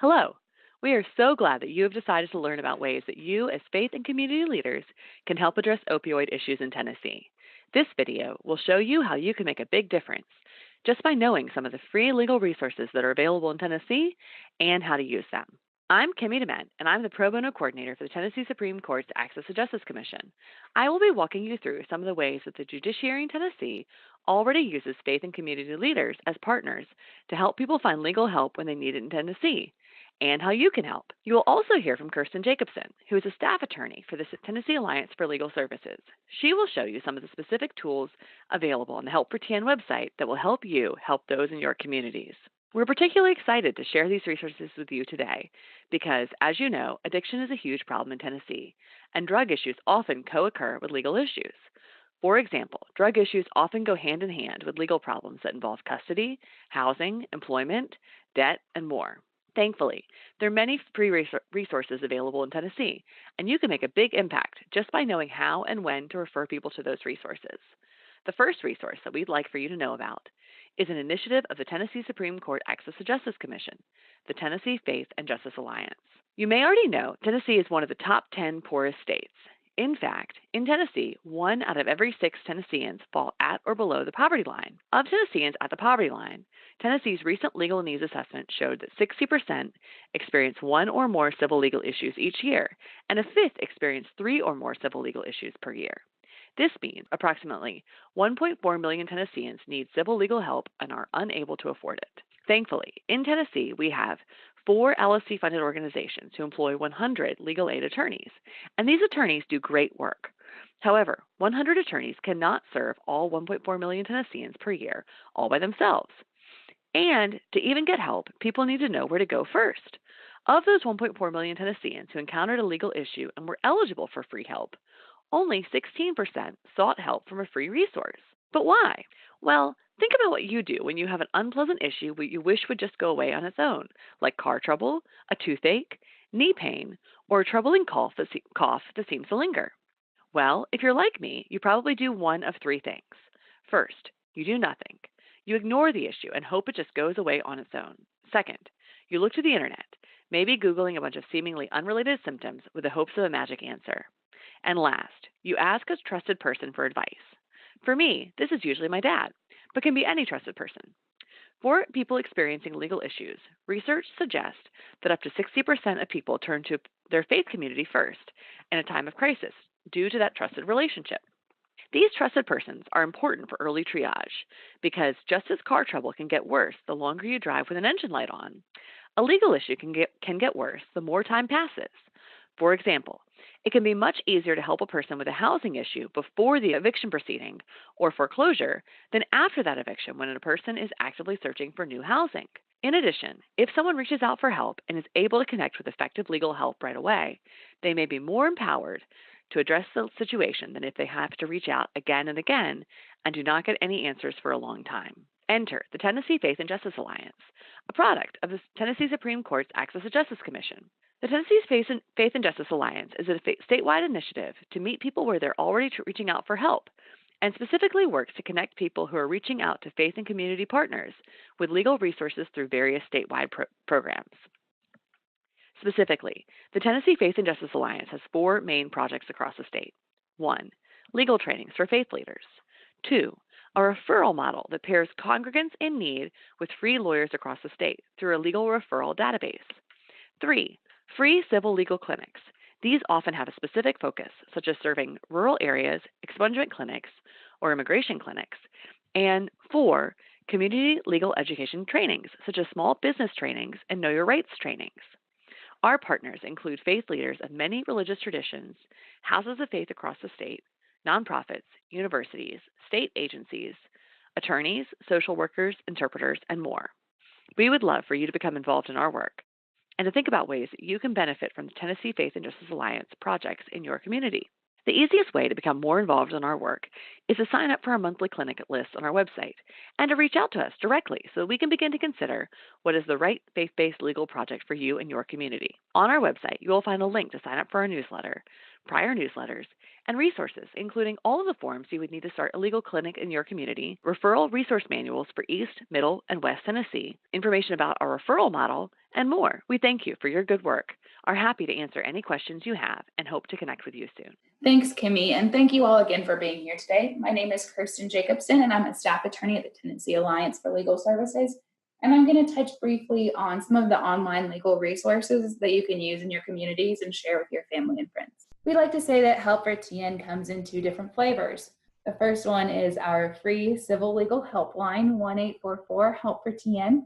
Hello. We are so glad that you have decided to learn about ways that you, as faith and community leaders, can help address opioid issues in Tennessee. This video will show you how you can make a big difference just by knowing some of the free legal resources that are available in Tennessee and how to use them. I'm Kimmy DeMent, and I'm the Pro Bono Coordinator for the Tennessee Supreme Court's Access to Justice Commission. I will be walking you through some of the ways that the judiciary in Tennessee already uses faith and community leaders as partners to help people find legal help when they need it in Tennessee and how you can help. You will also hear from Kirsten Jacobson, who is a staff attorney for the Tennessee Alliance for Legal Services. She will show you some of the specific tools available on the Help for TN website that will help you help those in your communities. We're particularly excited to share these resources with you today because, as you know, addiction is a huge problem in Tennessee, and drug issues often co-occur with legal issues. For example, drug issues often go hand in hand with legal problems that involve custody, housing, employment, debt, and more. Thankfully, there are many free resources available in Tennessee, and you can make a big impact just by knowing how and when to refer people to those resources. The first resource that we'd like for you to know about is an initiative of the Tennessee Supreme Court Access to Justice Commission, the Tennessee Faith and Justice Alliance. You may already know Tennessee is one of the top 10 poorest states. In fact, in Tennessee, 1 out of every 6 Tennesseans fall at or below the poverty line. Of Tennesseans at the poverty line, Tennessee's recent legal needs assessment showed that 60% experience 1 or more civil legal issues each year, and a fifth experience 3 or more civil legal issues per year. This means approximately 1.4 million Tennesseans need civil legal help and are unable to afford it. Thankfully, in Tennessee, we have 4 LSC-funded organizations who employ 100 legal aid attorneys, and these attorneys do great work. However, 100 attorneys cannot serve all 1.4 million Tennesseans per year all by themselves. And to even get help, people need to know where to go first. Of those 1.4 million Tennesseans who encountered a legal issue and were eligible for free help, only 16% sought help from a free resource. But why? Well, think about what you do when you have an unpleasant issue you wish would just go away on its own, like car trouble, a toothache, knee pain, or a troubling cough that seems to linger. Well, if you're like me, you probably do one of 3 things. First, you do nothing. You ignore the issue and hope it just goes away on its own. Second, you look to the internet, maybe Googling a bunch of seemingly unrelated symptoms with the hopes of a magic answer. And last, you ask a trusted person for advice. For me, this is usually my dad, but can be any trusted person. For people experiencing legal issues, research suggests that up to 60% of people turn to their faith community first in a time of crisis due to that trusted relationship. These trusted persons are important for early triage because just as car trouble can get worse the longer you drive with an engine light on, a legal issue can get worse the more time passes. For example, it can be much easier to help a person with a housing issue before the eviction proceeding or foreclosure than after that eviction when a person is actively searching for new housing. In addition, if someone reaches out for help and is able to connect with effective legal help right away, they may be more empowered to address the situation than if they have to reach out again and again and do not get any answers for a long time. Enter the Tennessee Faith and Justice Alliance, a product of the Tennessee Supreme Court's Access to Justice Commission. The Tennessee Faith and Justice Alliance is a statewide initiative to meet people where they're already reaching out for help and specifically works to connect people who are reaching out to faith and community partners with legal resources through various statewide programs. Specifically, the Tennessee Faith and Justice Alliance has 4 main projects across the state. 1. Legal trainings for faith leaders. 2. A referral model that pairs congregants in need with free lawyers across the state through a legal referral database. 3. Free civil legal clinics. These often have a specific focus, such as serving rural areas, expungement clinics, or immigration clinics. And 4. Community legal education trainings, such as small business trainings and know your rights trainings. Our partners include faith leaders of many religious traditions, houses of faith across the state, nonprofits, universities, state agencies, attorneys, social workers, interpreters, and more. We would love for you to become involved in our work and to think about ways that you can benefit from the Tennessee Faith and Justice Alliance projects in your community. The easiest way to become more involved in our work is to sign up for our monthly clinic list on our website and to reach out to us directly so that we can begin to consider what is the right faith-based legal project for you and your community. On our website, you will find a link to sign up for our newsletter, prior newsletters, and resources, including all of the forms you would need to start a legal clinic in your community, referral resource manuals for East, Middle, and West Tennessee, information about our referral model, and more. We thank you for your good work, are happy to answer any questions you have, and hope to connect with you soon. Thanks, Kimmy, and thank you all again for being here today. My name is Kirsten Jacobson, and I'm a staff attorney at the Tennessee Alliance for Legal Services. And I'm going to touch briefly on some of the online legal resources that you can use in your communities and share with your family and friends. We like to say that Help for TN comes in two different flavors. The first one is our free civil legal helpline, 1-844-HELP-FOR-TN,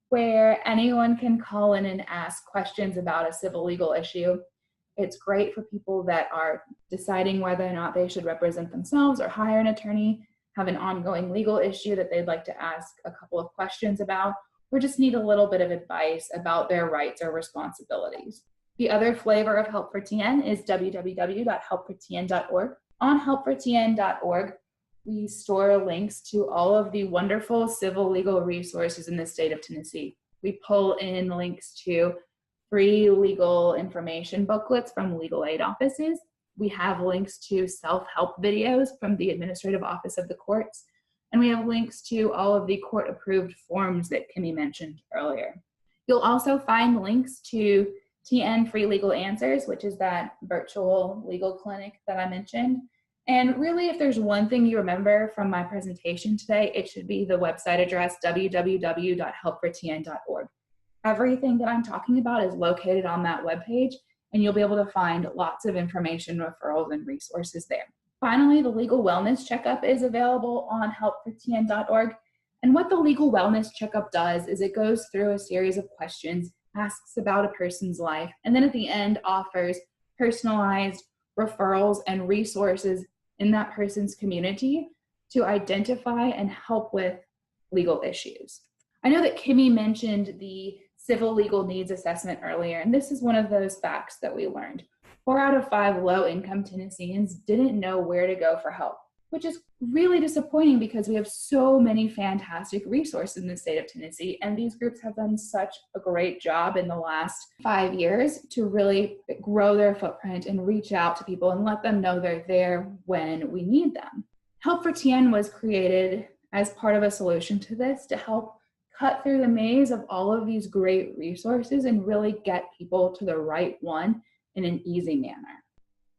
where anyone can call in and ask questions about a civil legal issue. It's great for people that are deciding whether or not they should represent themselves or hire an attorney, have an ongoing legal issue that they'd like to ask a couple of questions about, or just need a little bit of advice about their rights or responsibilities. The other flavor of Help for TN is www.helpfortn.org. On helpfortn.org, we store links to all of the wonderful civil legal resources in the state of Tennessee. We pull in links to free legal information booklets from legal aid offices. We have links to self-help videos from the Administrative Office of the Courts, and we have links to all of the court-approved forms that Kimmy mentioned earlier. You'll also find links to TN Free Legal Answers, which is that virtual legal clinic that I mentioned. And really, if there's one thing you remember from my presentation today, it should be the website address, www.helpfortn.org. Everything that I'm talking about is located on that webpage, and you'll be able to find lots of information, referrals, and resources there. Finally, the Legal Wellness Checkup is available on helpfortn.org. And what the Legal Wellness Checkup does is it goes through a series of questions, asks about a person's life, and then at the end offers personalized referrals and resources in that person's community to identify and help with legal issues. I know that Kimmy mentioned the Civil Legal Needs Assessment earlier, and this is one of those facts that we learned. 4 out of 5 low-income Tennesseans didn't know where to go for help, which is really disappointing because we have so many fantastic resources in the state of Tennessee, and these groups have done such a great job in the last 5 years to really grow their footprint and reach out to people and let them know they're there when we need them. Help for TN was created as part of a solution to this to help cut through the maze of all of these great resources and really get people to the right one in an easy manner.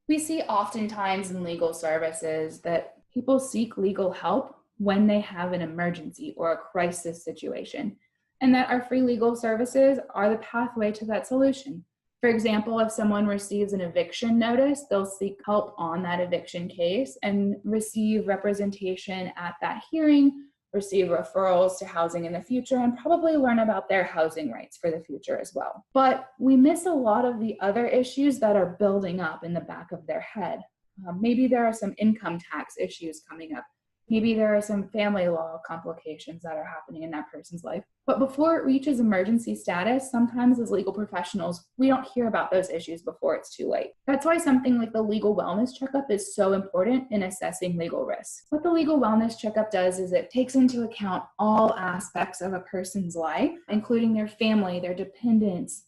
We see oftentimes in legal services that people seek legal help when they have an emergency or a crisis situation, and that our free legal services are the pathway to that solution. For example, if someone receives an eviction notice, they'll seek help on that eviction case and receive representation at that hearing, receive referrals to housing in the future, and probably learn about their housing rights for the future as well. But we miss a lot of the other issues that are building up in the back of their head. Maybe there are some income tax issues coming up. Maybe there are some family law complications that are happening in that person's life. But before it reaches emergency status, sometimes as legal professionals, we don't hear about those issues before it's too late. That's why something like the Legal Wellness Checkup is so important in assessing legal risks. What the Legal Wellness Checkup does is it takes into account all aspects of a person's life, including their family, their dependents,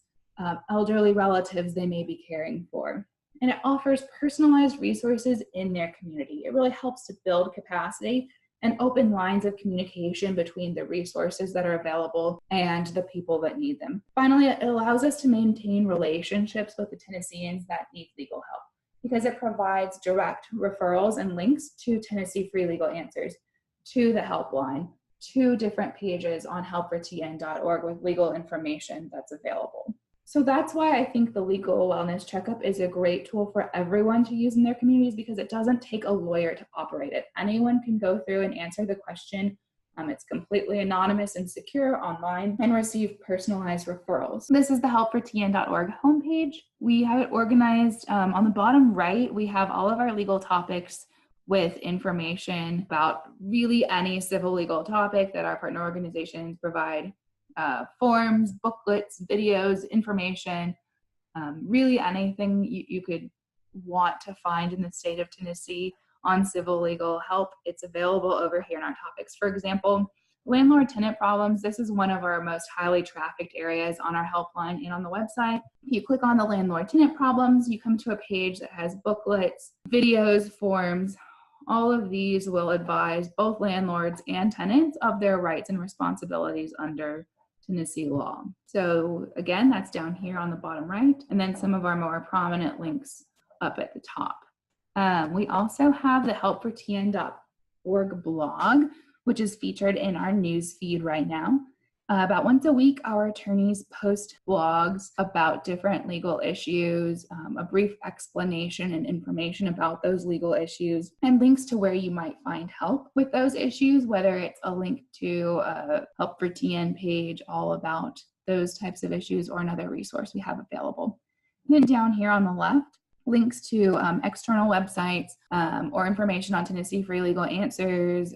elderly relatives they may be caring for. And it offers personalized resources in their community. It really helps to build capacity and open lines of communication between the resources that are available and the people that need them. Finally, it allows us to maintain relationships with the Tennesseans that need legal help because it provides direct referrals and links to Tennessee Free Legal Answers, to the helpline, to different pages on helpfortn.org with legal information that's available. So that's why I think the Legal Wellness Checkup is a great tool for everyone to use in their communities because it doesn't take a lawyer to operate it. Anyone can go through and answer the question. It's completely anonymous and secure online and receive personalized referrals. This is the helpfortn.org homepage. We have it organized on the bottom right. We have all of our legal topics with information about really any civil legal topic that our partner organizations provide. Forms, booklets, videos, information, really anything you could want to find in the state of Tennessee on civil legal help. It's available over here in our topics. For example, landlord-tenant problems. This is one of our most highly trafficked areas on our helpline and on the website. If you click on the landlord-tenant problems, you come to a page that has booklets, videos, forms. All of these will advise both landlords and tenants of their rights and responsibilities under Tennessee law. So again, that's down here on the bottom right, and then some of our more prominent links up at the top. We also have the helpfortn.org blog, which is featured in our news feed right now. About once a week, our attorneys post blogs about different legal issues, a brief explanation and information about those legal issues, and links to where you might find help with those issues, whether it's a link to a Help for TN page all about those types of issues or another resource we have available. And then down here on the left, links to external websites or information on Tennessee Free Legal Answers,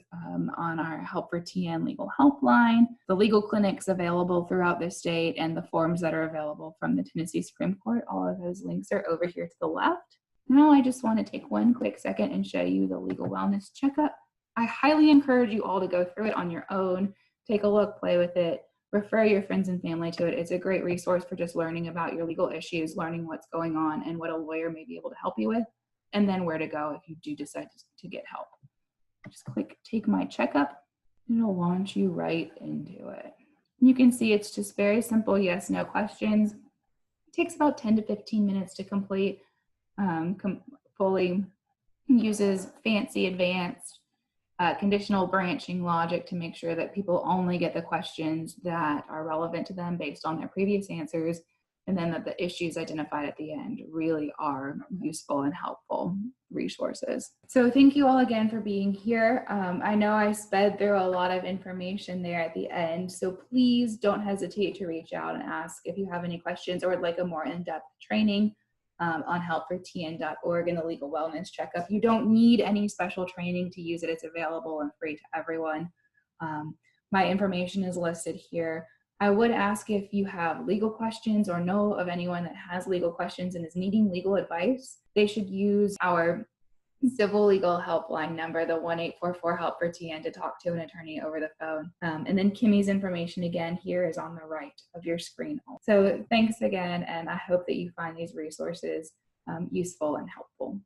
on our Help for TN legal helpline, the legal clinics available throughout the state, and the forms that are available from the Tennessee Supreme Court. All of those links are over here to the left. Now I just want to take one quick second and show you the legal wellness checkup. I highly encourage you all to go through it on your own, take a look, play with it, refer your friends and family to it. It's a great resource for just learning about your legal issues, learning what's going on and what a lawyer may be able to help you with, and then where to go if you do decide to get help. Just click Take My Checkup, and it'll launch you right into it. You can see it's just very simple yes, no questions. It takes about 10 to 15 minutes to complete, fully uses fancy advanced conditional branching logic to make sure that people only get the questions that are relevant to them based on their previous answers, and then that the issues identified at the end really are useful and helpful resources. So thank you all again for being here. I know I sped through a lot of information there at the end, so please don't hesitate to reach out and ask if you have any questions or would like a more in-depth training on helpfortn.org and the legal wellness checkup. You don't need any special training to use it. It's available and free to everyone. My information is listed here. I would ask if you have legal questions or know of anyone that has legal questions and is needing legal advice, they should use our civil legal helpline number, the 1-844-HELP-FOR-TN, to talk to an attorney over the phone. And then Kimmy's information again here is on the right of your screen. So thanks again, and I hope that you find these resources useful and helpful.